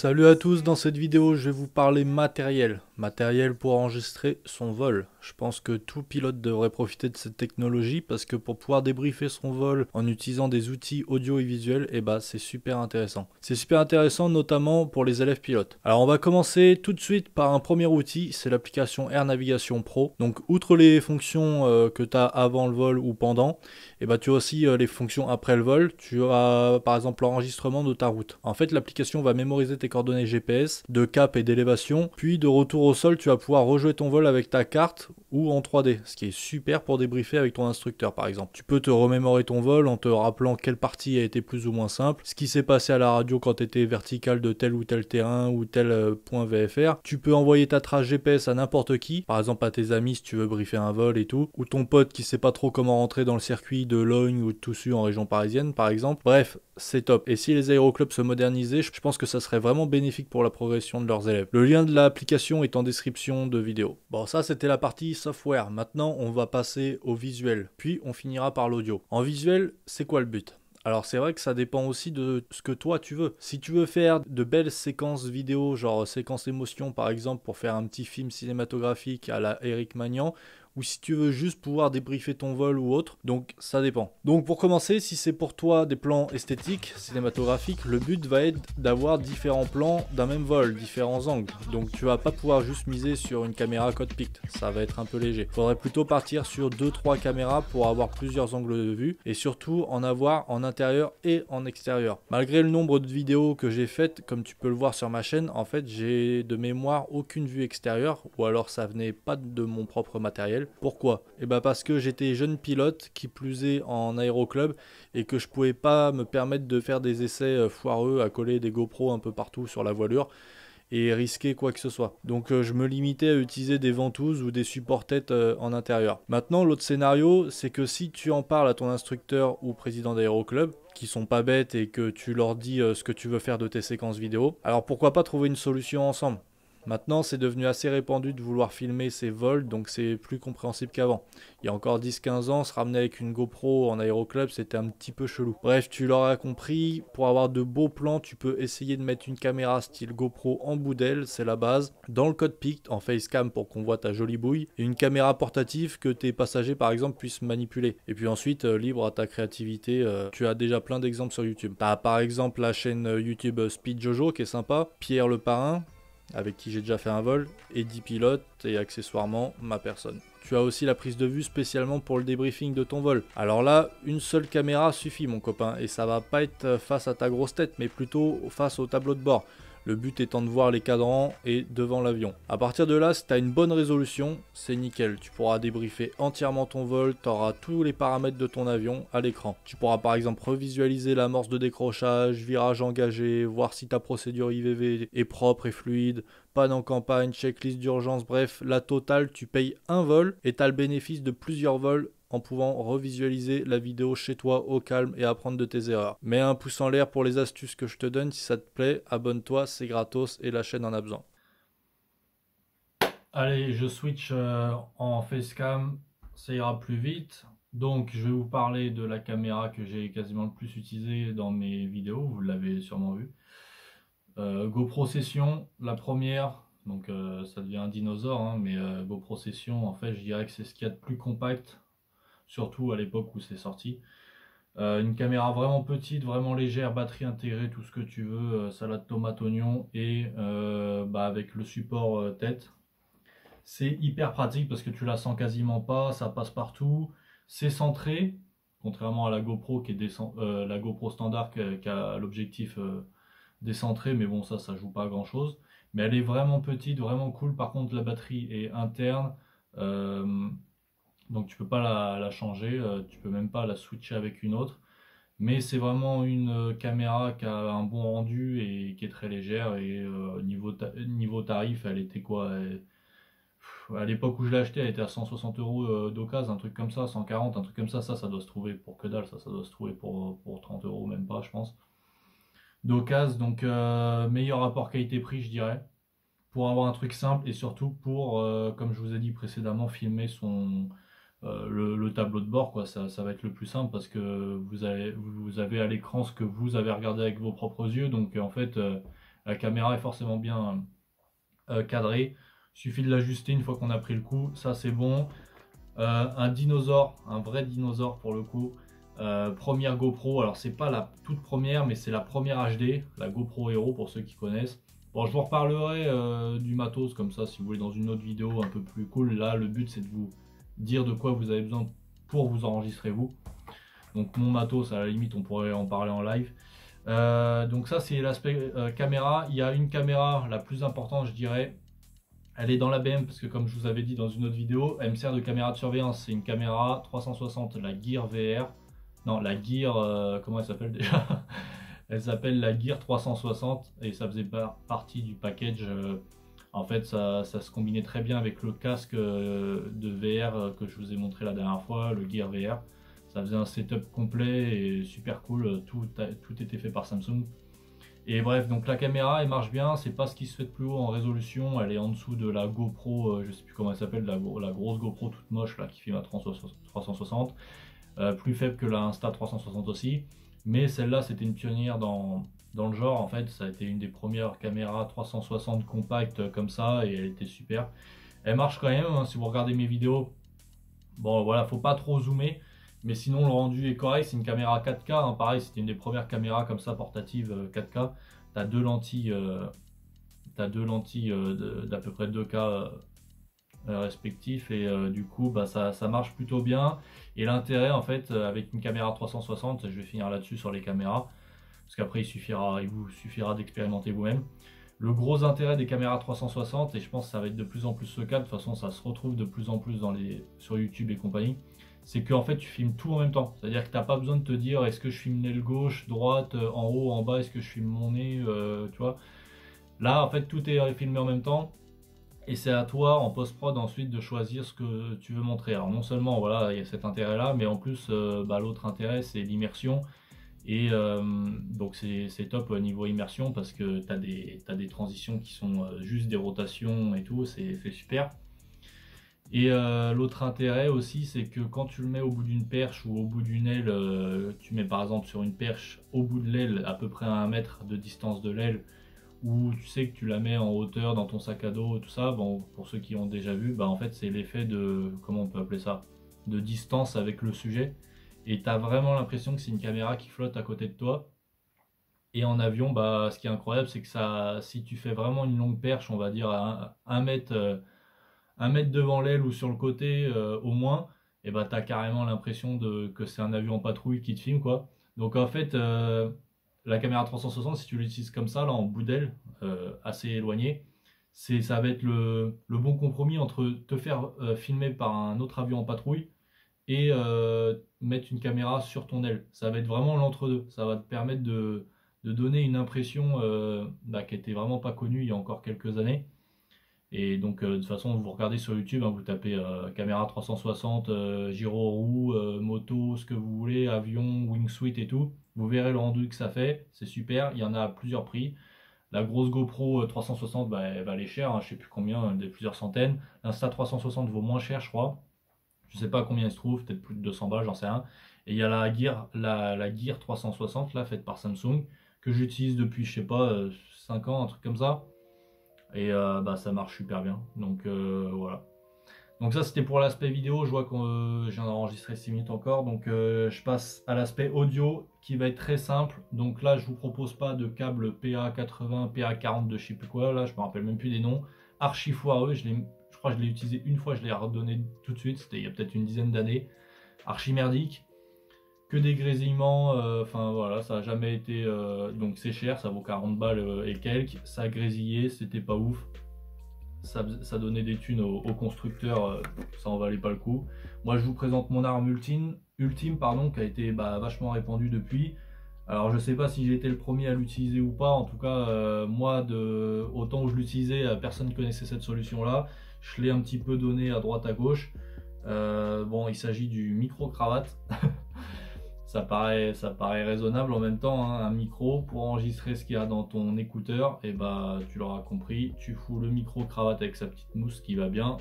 Salut à tous, dans cette vidéo je vais vous parler matériel pour enregistrer son vol. Je pense que tout pilote devrait profiter de cette technologie parce que pour pouvoir débriefer son vol en utilisant des outils audio et visuels, c'est super intéressant. C'est super intéressant notamment pour les élèves pilotes. Alors on va commencer tout de suite par un premier outil, c'est l'application Air Navigation Pro. Donc outre les fonctions que tu as avant le vol ou pendant, tu as aussi les fonctions après le vol. Tu as par exemple l'enregistrement de ta route. En fait l'application va mémoriser tes coordonnées GPS, de cap et d'élévation, puis de retour au sol tu vas pouvoir rejouer ton vol avec ta carte ou en 3D, ce qui est super pour débriefer avec ton instructeur par exemple. Tu peux te remémorer ton vol en te rappelant quelle partie a été plus ou moins simple, ce qui s'est passé à la radio quand tu étais vertical de tel ou tel terrain ou tel point VFR. Tu peux envoyer ta trace GPS à n'importe qui, par exemple à tes amis si tu veux briefer un vol et tout, ou ton pote qui sait pas trop comment rentrer dans le circuit de Logne ou de Toussus en région parisienne par exemple. Bref, c'est top. Et si les aéroclubs se modernisaient, je pense que ça serait vraiment bénéfique pour la progression de leurs élèves. Le lien de l'application est en description de vidéo. Bon, ça c'était la partie software. Maintenant, on va passer au visuel. Puis on finira par l'audio. En visuel, c'est quoi le but ? Alors c'est vrai que ça dépend aussi de ce que toi tu veux. Si tu veux faire de belles séquences vidéo, genre séquences émotion par exemple pour faire un petit film cinématographique à la Eric Magnan, ou si tu veux juste pouvoir débriefer ton vol ou autre, donc ça dépend. Donc pour commencer, si c'est pour toi des plans esthétiques, cinématographiques, le but va être d'avoir différents plans d'un même vol, différents angles. Donc tu vas pas pouvoir juste miser sur une caméra cockpit, ça va être un peu léger. Faudrait plutôt partir sur 2-3 caméras pour avoir plusieurs angles de vue et surtout en avoir en intérieur et en extérieur. Malgré le nombre de vidéos que j'ai faites, comme tu peux le voir sur ma chaîne, en fait j'ai de mémoire aucune vue extérieure, ou alors ça venait pas de mon propre matériel. Pourquoi ? Parce que j'étais jeune pilote, qui plus est en aéroclub, et que je pouvais pas me permettre de faire des essais foireux à coller des GoPro un peu partout sur la voilure et risquer quoi que ce soit. Donc je me limitais à utiliser des ventouses ou des supports-têtes en intérieur. Maintenant, l'autre scénario, c'est que si tu en parles à ton instructeur ou président d'aéroclub, qui sont pas bêtes et que tu leur dis ce que tu veux faire de tes séquences vidéo, alors pourquoi pas trouver une solution ensemble ? Maintenant, c'est devenu assez répandu de vouloir filmer ses vols, donc c'est plus compréhensible qu'avant. Il y a encore 10-15 ans, se ramener avec une GoPro en aéroclub, c'était un petit peu chelou. Bref, tu l'auras compris, pour avoir de beaux plans, tu peux essayer de mettre une caméra style GoPro en bout d'aile, c'est la base, dans le cockpit, en facecam pour qu'on voit ta jolie bouille, et une caméra portative que tes passagers par exemple puissent manipuler. Et puis ensuite, libre à ta créativité, tu as déjà plein d'exemples sur YouTube. Tu as par exemple la chaîne YouTube Speed Jojo qui est sympa, Pierre le Parrain, avec qui j'ai déjà fait un vol, et 10 pilotes et accessoirement ma personne. Tu as aussi la prise de vue spécialement pour le débriefing de ton vol. Alors là, une seule caméra suffit mon copain, et ça va pas être face à ta grosse tête, mais plutôt face au tableau de bord. Le but étant de voir les cadrans et devant l'avion. À partir de là, si tu as une bonne résolution, c'est nickel. Tu pourras débriefer entièrement ton vol, tu auras tous les paramètres de ton avion à l'écran. Tu pourras par exemple revisualiser l'amorce de décrochage, virage engagé, voir si ta procédure IVV est propre et fluide, panne en campagne, checklist d'urgence, bref, la totale, tu payes un vol et tu as le bénéfice de plusieurs vols en pouvant revisualiser la vidéo chez toi au calme et apprendre de tes erreurs. Mets un pouce en l'air pour les astuces que je te donne, si ça te plaît, abonne-toi, c'est gratos et la chaîne en a besoin. Allez, je switch en facecam, ça ira plus vite. Donc je vais vous parler de la caméra que j'ai quasiment le plus utilisée dans mes vidéos, vous l'avez sûrement vu. GoPro Session, la première, donc ça devient un dinosaure, hein, mais GoPro Session, en fait je dirais que c'est ce qu'il y a de plus compact, surtout à l'époque où c'est sorti. Une caméra vraiment petite, vraiment légère, batterie intégrée, tout ce que tu veux, salade tomate oignon, et avec le support tête. C'est hyper pratique parce que tu la sens quasiment pas, ça passe partout, c'est centré, contrairement à la GoPro qui est la GoPro standard qui a l'objectif décentré, mais bon ça joue pas à grand chose. Mais elle est vraiment petite, vraiment cool. Par contre la batterie est interne. Donc tu peux pas la changer, tu peux même pas la switcher avec une autre. Mais c'est vraiment une caméra qui a un bon rendu et qui est très légère. Et niveau tarif, elle était quoi à l'époque où je l'ai acheté, elle était à 160 € d'occasion, un truc comme ça, 140, un truc comme ça doit se trouver pour que dalle, ça doit se trouver pour 30 €, même pas, je pense. D'occasion, donc meilleur rapport qualité-prix, je dirais, pour avoir un truc simple et surtout pour, comme je vous ai dit précédemment, filmer le tableau de bord, quoi. Ça va être le plus simple parce que vous avez à l'écran ce que vous avez regardé avec vos propres yeux, donc en fait La caméra est forcément bien cadrée. Il suffit de l'ajuster une fois qu'on a pris le coup, ça c'est bon. Un dinosaure, un vrai dinosaure pour le coup. Première GoPro, alors c'est pas la toute première, mais c'est la première HD, la GoPro Hero pour ceux qui connaissent. Bon, je vous reparlerai du matos comme ça si vous voulez dans une autre vidéo un peu plus cool. Là, le but c'est de vous dire de quoi vous avez besoin pour vous enregistrer vous. Donc mon matos, à la limite, on pourrait en parler en live. Donc ça, c'est l'aspect caméra. Il y a une caméra, la plus importante, je dirais. Elle est dans la BM parce que comme je vous avais dit dans une autre vidéo, elle me sert de caméra de surveillance. C'est une caméra 360, la Gear VR. Non, la Gear, comment elle s'appelle déjà? Elle s'appelle la Gear 360 et ça faisait partie du package. En fait, ça se combinait très bien avec le casque de VR que je vous ai montré la dernière fois, le Gear VR. Ça faisait un setup complet et super cool. Tout était fait par Samsung. Et bref, donc la caméra elle marche bien, c'est pas ce qui se fait de plus haut en résolution, elle est en dessous de la GoPro, je sais plus comment elle s'appelle, la grosse GoPro toute moche là qui filme à 360, plus faible que la Insta360 aussi, mais celle-là c'était une pionnière dans le genre en fait, ça a été une des premières caméras 360 compactes comme ça et elle était super. Elle marche quand même, hein, si vous regardez mes vidéos, bon voilà, faut pas trop zoomer. Mais sinon, le rendu est correct. C'est une caméra 4K. Hein, pareil, c'était une des premières caméras comme ça portatives 4K. Tu as deux lentilles, d'à peu près 2K respectifs. Et du coup, bah, ça marche plutôt bien. Et l'intérêt, en fait, avec une caméra 360, je vais finir là-dessus sur les caméras. Parce qu'après, il vous suffira d'expérimenter vous-même. Le gros intérêt des caméras 360, et je pense que ça va être de plus en plus le cas, de toute façon, ça se retrouve de plus en plus sur YouTube et compagnie, c'est qu'en fait tu filmes tout en même temps. C'est-à-dire que tu n'as pas besoin de te dire est-ce que je filme l'aile gauche, droite, en haut, en bas, est-ce que je filme mon nez, tu vois. Là en fait tout est filmé en même temps et c'est à toi en post-prod ensuite de choisir ce que tu veux montrer. Alors non seulement voilà il y a cet intérêt là, mais en plus l'autre intérêt c'est l'immersion. Et donc c'est top au niveau immersion parce que t'as des transitions qui sont juste des rotations et tout, c'est super. Et l'autre intérêt aussi, c'est que quand tu le mets au bout d'une perche ou au bout d'une aile, tu mets par exemple sur une perche au bout de l'aile, à peu près à 1 mètre de distance de l'aile, ou tu sais que tu la mets en hauteur dans ton sac à dos, tout ça, bon, pour ceux qui ont déjà vu, bah en fait c'est l'effet de, comment on peut appeler ça, de distance avec le sujet. Et tu as vraiment l'impression que c'est une caméra qui flotte à côté de toi. Et en avion, bah, ce qui est incroyable, c'est que ça, si tu fais vraiment une longue perche, on va dire à 1 mètre, 1 mètre devant l'aile ou sur le côté au moins, et bah t'as carrément l'impression que c'est un avion en patrouille qui te filme quoi. Donc en fait, la caméra 360, si tu l'utilises comme ça, là en bout d'aile, assez éloigné, ça va être le bon compromis entre te faire filmer par un autre avion en patrouille et mettre une caméra sur ton aile. Ça va être vraiment l'entre-deux. Ça va te permettre de donner une impression qui était vraiment pas connue il y a encore quelques années. Et donc de toute façon vous regardez sur YouTube, hein, vous tapez caméra 360, gyro roue, moto, ce que vous voulez, avion, wingsuit et tout. Vous verrez le rendu que ça fait, c'est super, il y en a à plusieurs prix. La grosse GoPro 360, bah, elle va aller cher, hein, je sais plus combien, des plusieurs centaines. L'Insta 360 vaut moins cher je crois. Je sais pas combien il se trouve, peut-être plus de 200 balles, j'en sais rien. Et il y a la Gear 360 là, faite par Samsung, que j'utilise depuis je sais pas 5 ans, un truc comme ça. Et bah, ça marche super bien. Donc voilà. Donc ça c'était pour l'aspect vidéo. Je vois que je viens d'enregistrer 6 minutes encore. Donc je passe à l'aspect audio qui va être très simple. Donc là je vous propose pas de câble PA80, PA40 de je sais plus quoi. Là je me rappelle même plus des noms. Archi foireux. Je crois que je l'ai utilisé une fois. Je l'ai redonné tout de suite. C'était il y a peut-être une dizaine d'années. Archi merdique. Que des grésillements, enfin voilà, ça a jamais été, donc c'est cher, ça vaut 40 balles et quelques, ça a grésillé, c'était pas ouf, ça donnait des thunes aux constructeurs, ça en valait pas le coup. Moi je vous présente mon arme ultime pardon, qui a été vachement répandue depuis. Alors je sais pas si j'ai été le premier à l'utiliser ou pas, en tout cas moi autant où je l'utilisais, personne ne connaissait cette solution là, je l'ai un petit peu donné à droite à gauche. Bon il s'agit du micro-cravate. Ça paraît raisonnable en même temps, hein, un micro pour enregistrer ce qu'il y a dans ton écouteur, et bah tu l'auras compris, tu fous le micro cravate avec sa petite mousse qui va bien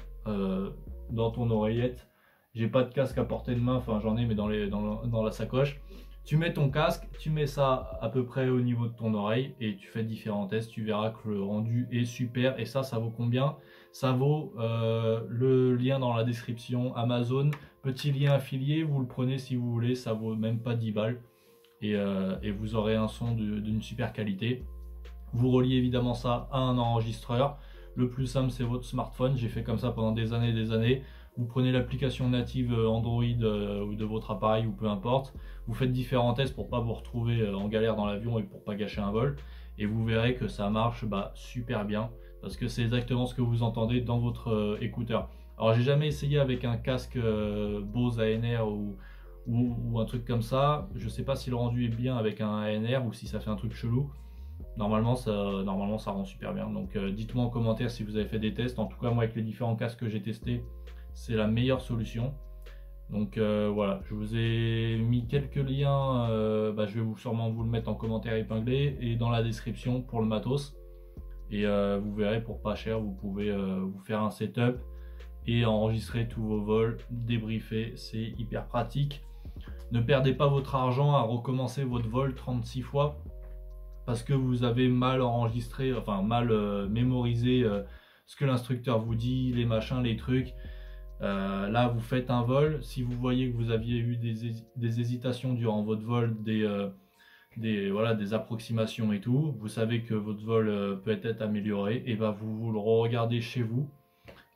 dans ton oreillette. J'ai pas de casque à portée de main, enfin j'en ai mais dans la sacoche. Tu mets ton casque, tu mets ça à peu près au niveau de ton oreille et tu fais différents tests. Tu verras que le rendu est super. Et ça vaut combien? Ça vaut le lien dans la description Amazon. Petit lien affilié, vous le prenez si vous voulez. Ça vaut même pas 10 balles. Et vous aurez un son d'une super qualité. Vous reliez évidemment ça à un enregistreur. Le plus simple, c'est votre smartphone. J'ai fait comme ça pendant des années et des années. Vous prenez l'application native Android ou de votre appareil ou peu importe. Vous faites différents tests pour pas vous retrouver en galère dans l'avion et pour pas gâcher un vol. Et vous verrez que ça marche super bien parce que c'est exactement ce que vous entendez dans votre écouteur. Alors j'ai jamais essayé avec un casque Bose ANR ou un truc comme ça. Je sais pas si le rendu est bien avec un ANR ou si ça fait un truc chelou. Normalement ça rend super bien. Donc dites-moi en commentaire si vous avez fait des tests. En tout cas, moi avec les différents casques que j'ai testés, c'est la meilleure solution. Donc voilà, je vous ai mis quelques liens. Je vais sûrement vous le mettre en commentaire épinglé et dans la description pour le matos. Et vous verrez, pour pas cher, vous pouvez vous faire un setup et enregistrer tous vos vols, débriefer. C'est hyper pratique. Ne perdez pas votre argent à recommencer votre vol 36 fois parce que vous avez mal enregistré, enfin mal mémorisé ce que l'instructeur vous dit, les machins, les trucs. Là, vous faites un vol. Si vous voyez que vous aviez eu des hésitations durant votre vol, des approximations et tout, vous savez que votre vol peut être amélioré, et vous le regardez chez vous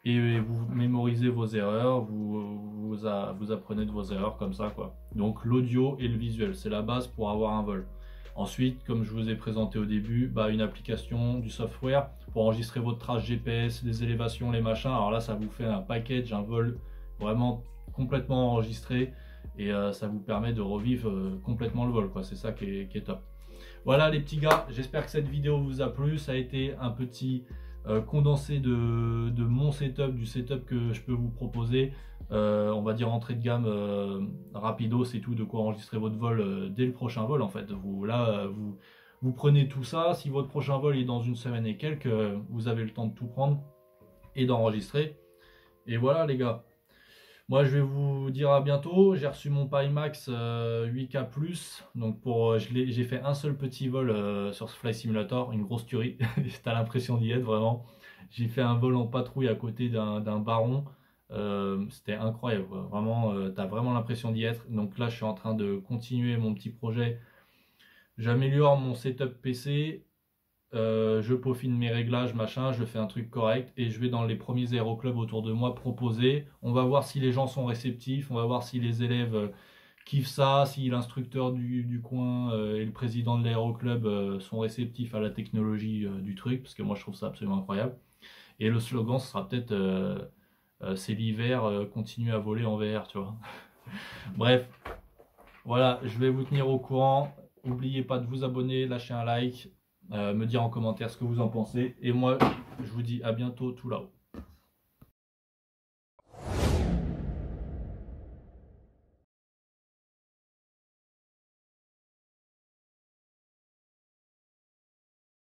et vous mémorisez vos erreurs, vous apprenez de vos erreurs comme ça, quoi. Donc l'audio et le visuel, c'est la base pour avoir un vol. Ensuite, comme je vous ai présenté au début, une application, du software pour enregistrer votre trace GPS, les élévations, les machins. Alors là, ça vous fait un package, un vol vraiment complètement enregistré et ça vous permet de revivre complètement le vol, quoi. C'est ça qui est top. Voilà les petits gars, j'espère que cette vidéo vous a plu. Ça a été un petit condensé de mon setup, du setup que je peux vous proposer. On va dire entrée de gamme rapido, c'est tout, de quoi enregistrer votre vol dès le prochain vol en fait. Vous prenez tout ça. Si votre prochain vol est dans une semaine et quelques, vous avez le temps de tout prendre et d'enregistrer. Et voilà les gars. Moi je vais vous dire à bientôt. J'ai reçu mon Pimax 8K+. Donc j'ai fait un seul petit vol sur ce Flight Simulator, une grosse tuerie. T'as l'impression d'y être vraiment. J'ai fait un vol en patrouille à côté d'un baron. C'était incroyable, quoi. Vraiment, t'as vraiment l'impression d'y être. Donc là je suis en train de continuer mon petit projet. J'améliore mon setup PC. Je peaufine mes réglages, machin, je fais un truc correct et je vais dans les premiers aéroclubs autour de moi proposer. On va voir si les gens sont réceptifs, on va voir si les élèves kiffent ça, si l'instructeur du coin et le président de l'aéroclub sont réceptifs à la technologie du truc, parce que moi je trouve ça absolument incroyable. Et le slogan, ce sera peut-être c'est l'hiver, continuez à voler en VR, tu vois. Bref, voilà, je vais vous tenir au courant. N'oubliez pas de vous abonner, lâcher un like. Me dire en commentaire ce que vous en pensez. Et moi, je vous dis à bientôt tout là-haut.